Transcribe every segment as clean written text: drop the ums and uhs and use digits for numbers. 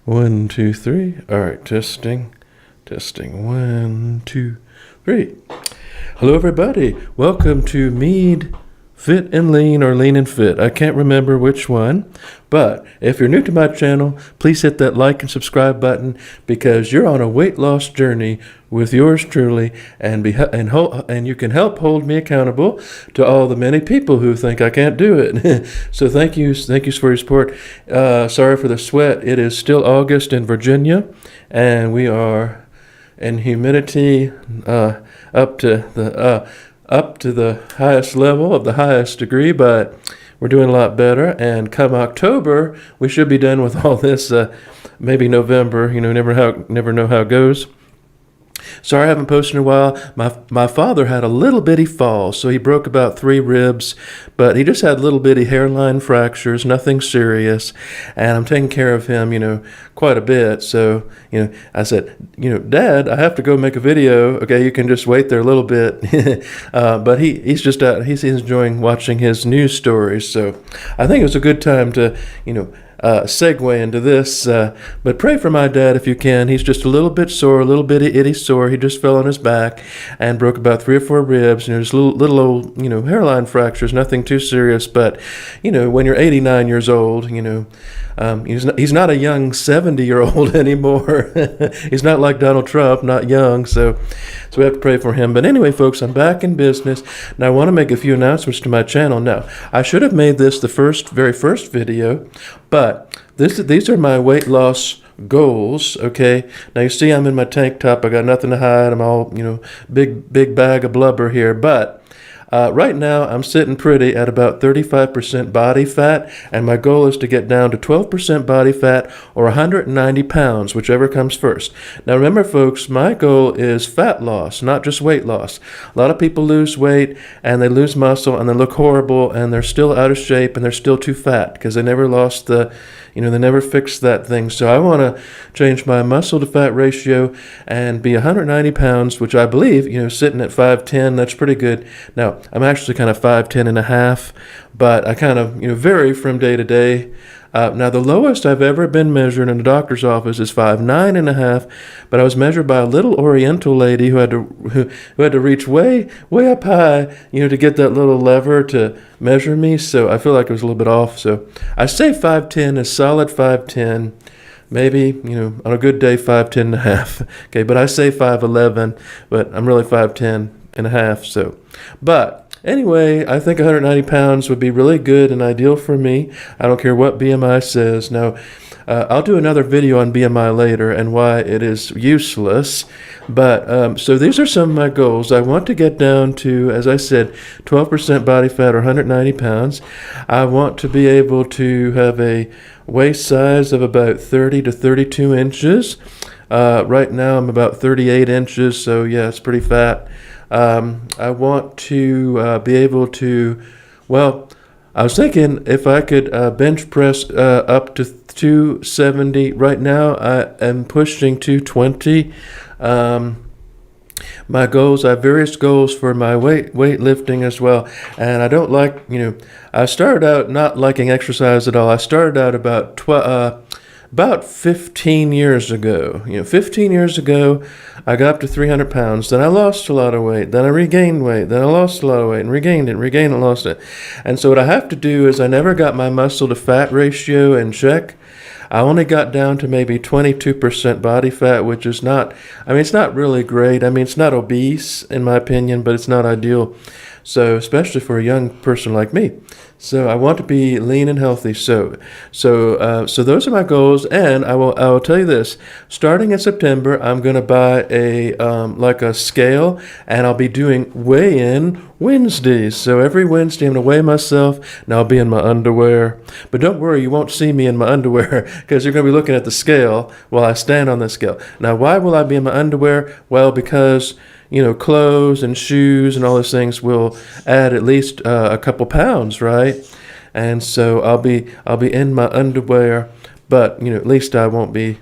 1, 2, 3. All right, testing. 1, 2, 3. Hello, everybody. Welcome to Meade Fit and Lean, or Lean and Fit. I can't remember which one, but if you're new to my channel, please hit that like and subscribe button because you're on a weight loss journey with yours truly, and you can help hold me accountable to all the many people who think I can't do it. So thank you for your support. Sorry for the sweat. It is still August in Virginia, and we are in humidity up to the highest level of the highest degree, but we're doing a lot better. And come October, we should be done with all this. Maybe November. Never know how it goes. Sorry I haven't posted in a while. My father had a little bitty fall, so he broke about 3 ribs, but he just had little bitty hairline fractures, nothing serious, and I'm taking care of him, quite a bit. So, I said, Dad, I have to go make a video. Okay, you can just wait there a little bit. But he's just out. He's enjoying watching his news stories. So I think it was a good time to, segue into this, but pray for my dad if you can. He's just a little bit sore, a little bitty itty sore. He just fell on his back and broke about 3 or 4 ribs. Just little old, hairline fractures, nothing too serious. But, when you're 89 years old, he's not a young 70-year-old anymore. He's not like Donald Trump, not young. So we have to pray for him. But anyway, folks, I'm back in business. Now I want to make a few announcements to my channel. Now, I should have made this the very first video, but these are my weight loss goals. Okay, now you see I'm in my tank top. I got nothing to hide. I'm all big bag of blubber here, but right now I'm sitting pretty at about 35% body fat, and my goal is to get down to 12% body fat or 190 pounds, whichever comes first. Now remember, folks, my goal is fat loss, not just weight loss. A lot of people lose weight and they lose muscle and they look horrible and they're still out of shape and they're still too fat because they never lost they never fixed that thing. So I want to change my muscle to fat ratio and be 190 pounds, which I believe, sitting at 5'10", that's pretty good. Now, I'm actually kind of 5'10 and a half, but I kind of, vary from day to day. Now, the lowest I've ever been measured in a doctor's office is 5'9 and a half, but I was measured by a little Oriental lady who had to reach way up high, to get that little lever to measure me. So I feel like it was a little bit off. So I say 5'10 is solid 5'10. Maybe, on a good day, 5'10 and a half. Okay, but I say 5'11, but I'm really 5'10 and a half. So, but anyway, I think 190 pounds would be really good and ideal for me. I don't care what BMI says. Now, I'll do another video on BMI later and why it is useless. But so these are some of my goals. I want to get down to, as I said, 12% body fat or 190 pounds. I want to be able to have a waist size of about 30 to 32 inches. Right now I'm about 38 inches, so yeah, it's pretty fat. I want to be able to, I was thinking if I could bench press up to 270. Right now I am pushing 220. My goals, I have various goals for my weightlifting as well. And I don't like, I started out not liking exercise at all. I started out about 15 years ago. 15 years ago, I got up to 300 pounds. Then I lost a lot of weight. Then I regained weight. Then I lost a lot of weight and regained and lost it. And so what I have to do is I never got my muscle to fat ratio in check. I only got down to maybe 22% body fat, which is not, it's not really great. It's not obese in my opinion, but it's not ideal. So especially for a young person like me. So I want to be lean and healthy. So those are my goals. And I will tell you this, starting in September, I'm going to buy a scale, and I'll be doing weigh-in Wednesdays. So every Wednesday I'm going to weigh myself, and I'll be in my underwear. But don't worry, you won't see me in my underwear because you're going to be looking at the scale while I stand on the scale. Now, why will I be in my underwear? Well, because clothes and shoes and all those things will add at least a couple pounds, right? And so I'll be in my underwear, but at least I won't be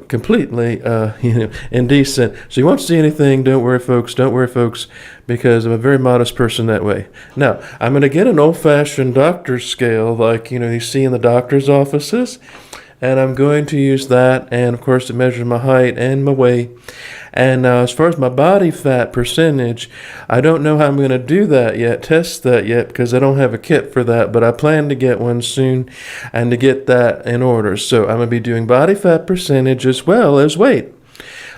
completely indecent. So you won't see anything. Don't worry, folks, because I'm a very modest person that way. Now, I'm going to get an old-fashioned doctor's scale like you see in the doctor's offices. and I'm going to use that, and of course it measures my height and my weight. And as far as my body fat percentage, I don't know how I'm going to do that yet, test that yet, because I don't have a kit for that, but I plan to get one soon and to get that in order. So I'm going to be doing body fat percentage as well as weight.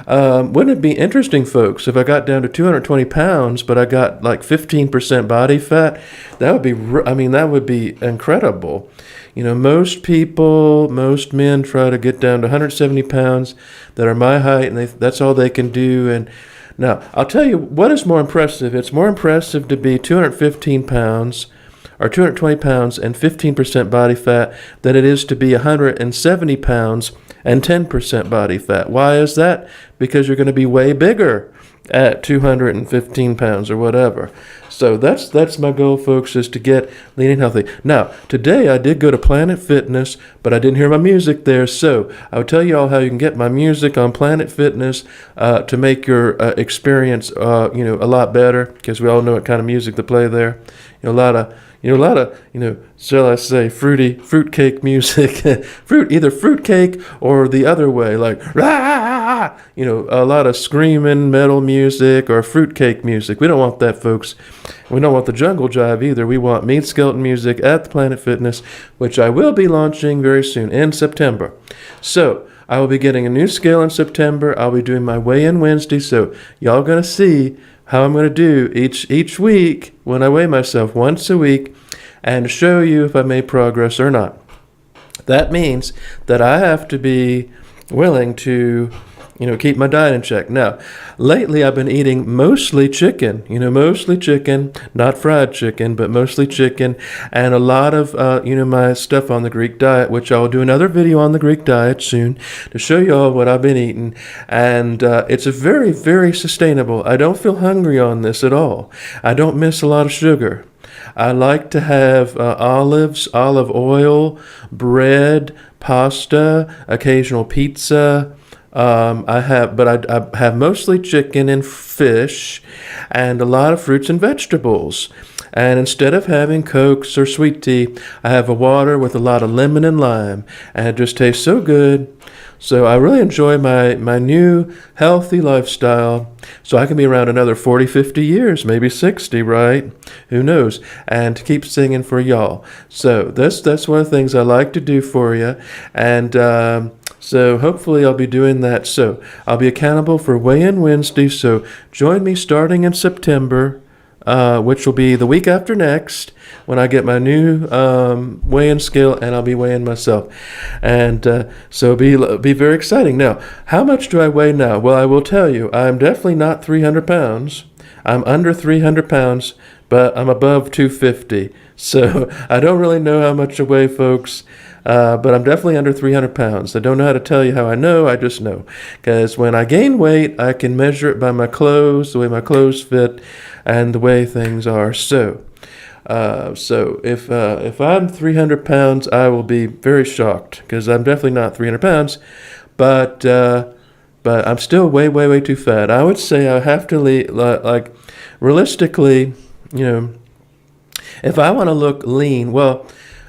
Wouldn't it be interesting, folks, if I got down to 220 pounds, but I got like 15% body fat? That would be, that would be incredible. Most people, most men try to get down to 170 pounds that are my height, and that's all they can do. And now, I'll tell you what is more impressive. It's more impressive to be 215 pounds or 220 pounds and 15% body fat than it is to be 170 pounds and 10% body fat. Why is that? Because you're going to be way bigger at 215 pounds or whatever. So that's my goal, folks, is to get lean and healthy. Now, today I did go to Planet Fitness, but I didn't hear my music there. So I'll tell you all how you can get my music on Planet Fitness to make your experience, a lot better, because we all know what kind of music to play there. A lot of, shall I say, fruitcake music, either fruitcake or the other way, like, rah! A lot of screaming metal music or fruitcake music. We don't want that, folks. We don't want the jungle jive either. We want Meades skeleton music at the Planet Fitness, which I will be launching very soon in September. So I will be getting a new scale in September. I'll be doing my weigh-in Wednesday, so y'all going to see how I'm going to do each week when I weigh myself once a week and show you if I made progress or not. That means that I have to be willing to, keep my diet in check. Now, lately I've been eating mostly chicken, not fried chicken, but mostly chicken, and a lot of, my stuff on the Greek diet, which I'll do another video on the Greek diet soon to show you all what I've been eating. And it's a very, very sustainable. I don't feel hungry on this at all. I don't miss a lot of sugar. I like to have olives, olive oil, bread, pasta, occasional pizza. I have mostly chicken and fish and a lot of fruits and vegetables. And instead of having Cokes or sweet tea, I have a water with a lot of lemon and lime. And it just tastes so good. So I really enjoy my new healthy lifestyle. So I can be around another 40, 50 years, maybe 60, right? Who knows? And to keep singing for y'all. So that's one of the things I like to do for you. And so hopefully I'll be doing that. So I'll be accountable for Weigh-In Wednesday. So join me starting in September, which will be the week after next, when I get my new weigh-in scale, and I'll be weighing myself. And so it'll be very exciting. Now, how much do I weigh now? Well, I will tell you, I'm definitely not 300 pounds. I'm under 300 pounds, but I'm above 250. So I don't really know how much I weigh, folks. But I'm definitely under 300 pounds. I don't know how to tell you how I know. I just know. Because when I gain weight, I can measure it by my clothes, the way my clothes fit, and the way things are. So if I'm 300 pounds, I will be very shocked, because I'm definitely not 300 pounds. But I'm still way, way, way too fat. I would say I have to like realistically, if I want to look lean, well,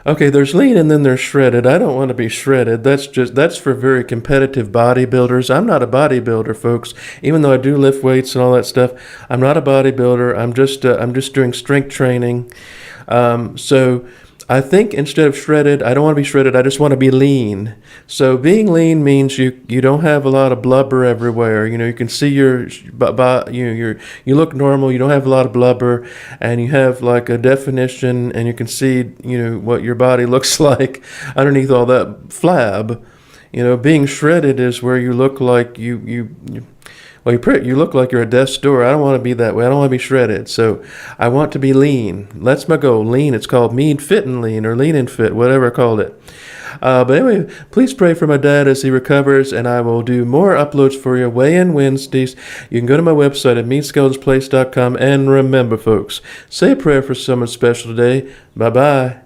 okay, there's lean and then there's shredded. I don't want to be shredded. That's for very competitive bodybuilders. I'm not a bodybuilder, folks. Even though I do lift weights and all that stuff, I'm not a bodybuilder. I'm just doing strength training. So I think instead of shredded, I don't want to be shredded. I just want to be lean. So being lean means you don't have a lot of blubber everywhere. You can see you look normal. You don't have a lot of blubber, and you have like a definition, and you can see what your body looks like underneath all that flab. Being shredded is where you look like you look like you're a death's door. I don't want to be that way. I don't want to be shredded. So I want to be lean. That's my goal. Lean. It's called Mead Fit and Lean, or Lean and Fit, whatever I called it. But anyway, please pray for my dad as he recovers, and I will do more uploads for you. Weigh-In Wednesdays. You can go to my website at meadskeletonsplace.com. And remember, folks, say a prayer for someone special today. Bye-bye.